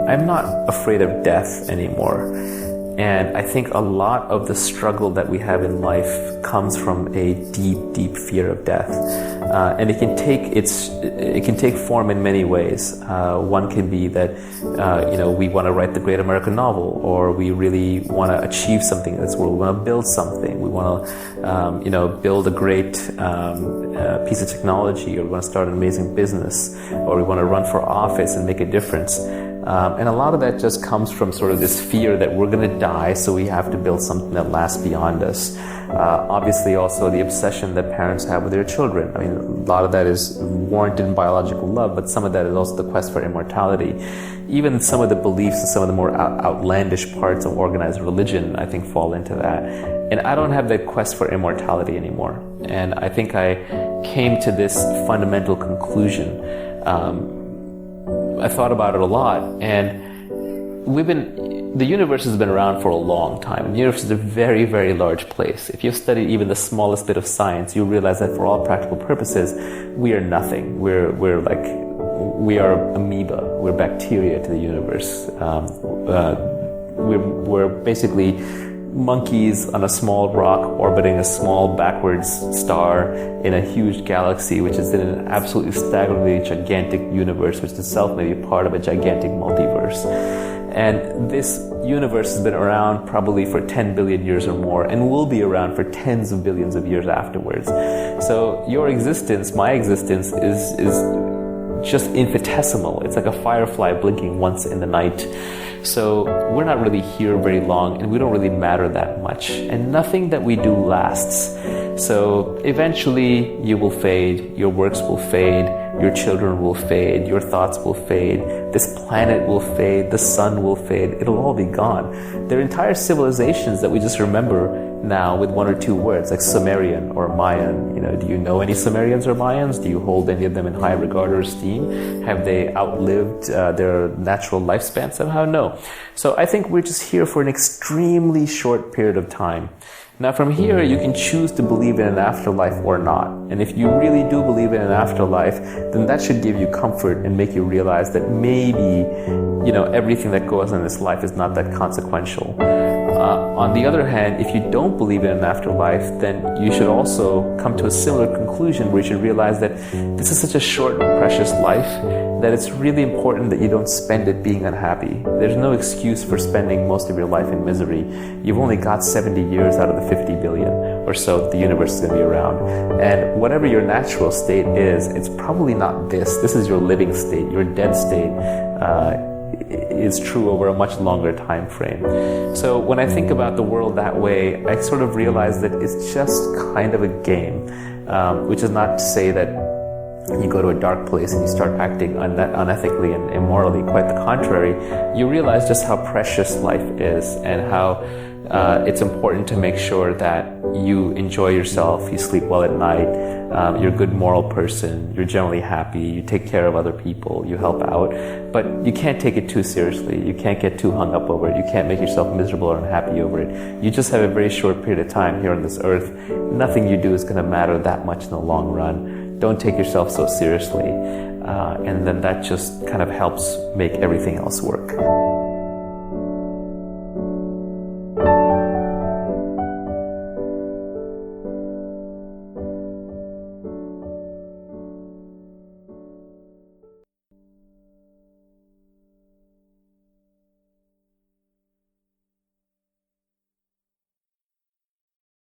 I'm not afraid of death anymore. And I think a lot of the struggle that we have in life comes from a deep, deep fear of death. And it can take form in many ways. One can be that, we want to write the great American novel, or we really want to achieve something in this world. We want to build something. We want to, build a great piece of technology, or we want to start an amazing business, or we want to run for office and make a difference. And a lot of that just comes from sort of this fear that we're going to die, so we have to build something that lasts beyond us. Obviously, also the obsession that parents have with their children. I mean, a lot of that is warranted in biological love, but some of that is also the quest for immortality. Even some of the beliefs and some of the more outlandish parts of organized religion, I think, fall into that. And I don't have that quest for immortality anymore. And I think I came to this fundamental conclusion. I thought about it a lot, and the universe has been around for a long time. The universe is a very, very large place. If you've studied even the smallest bit of science, you realize that for all practical purposes, we are nothing. We are amoeba. We're bacteria to the universe. We're basically monkeys on a small rock orbiting a small backwards star in a huge galaxy, which is in an absolutely staggeringly gigantic universe, which itself may be part of a gigantic multiverse. And this universe has been around probably for 10 billion years or more, and will be around for tens of billions of years afterwards. So your existence, my existence, is just infinitesimal. It's like a firefly blinking once in the night. So we're not really here very long, and we don't really matter that much, and nothing that we do lasts. So eventually you will fade, your works will fade, your children will fade, your thoughts will fade, this planet will fade, the sun will fade, it'll all be gone. There are entire civilizations that we just remember now with one or two words, like Sumerian or Mayan. Do you know any Sumerians or Mayans? Do you hold any of them in high regard or esteem? Have they outlived their natural lifespan somehow? No. So I think we're just here for an extremely short period of time. Now from here, you can choose to believe in an afterlife or not. And if you really do believe in an afterlife, then that should give you comfort and make you realize that maybe, everything that goes on in this life is not that consequential. On the other hand, if you don't believe in an afterlife, then you should also come to a similar conclusion where you should realize that this is such a short and precious life that it's really important that you don't spend it being unhappy. There's no excuse for spending most of your life in misery. You've only got 70 years out of the 50 billion or so that the universe is going to be around. And whatever your natural state is, it's probably not this. This is your living state. Your dead state is true over a much longer time frame. So when I think about the world that way, I sort of realize that it's just kind of a game, which is not to say that you go to a dark place and you start acting unethically and immorally. Quite the contrary. You realize just how precious life is, and how it's important to make sure that you enjoy yourself, you sleep well at night, you're a good moral person, you're generally happy, you take care of other people, you help out, but you can't take it too seriously. You can't get too hung up over it. You can't make yourself miserable or unhappy over it. You just have a very short period of time here on this earth. Nothing you do is going to matter that much in the long run. Don't take yourself so seriously, and then that just kind of helps make everything else work.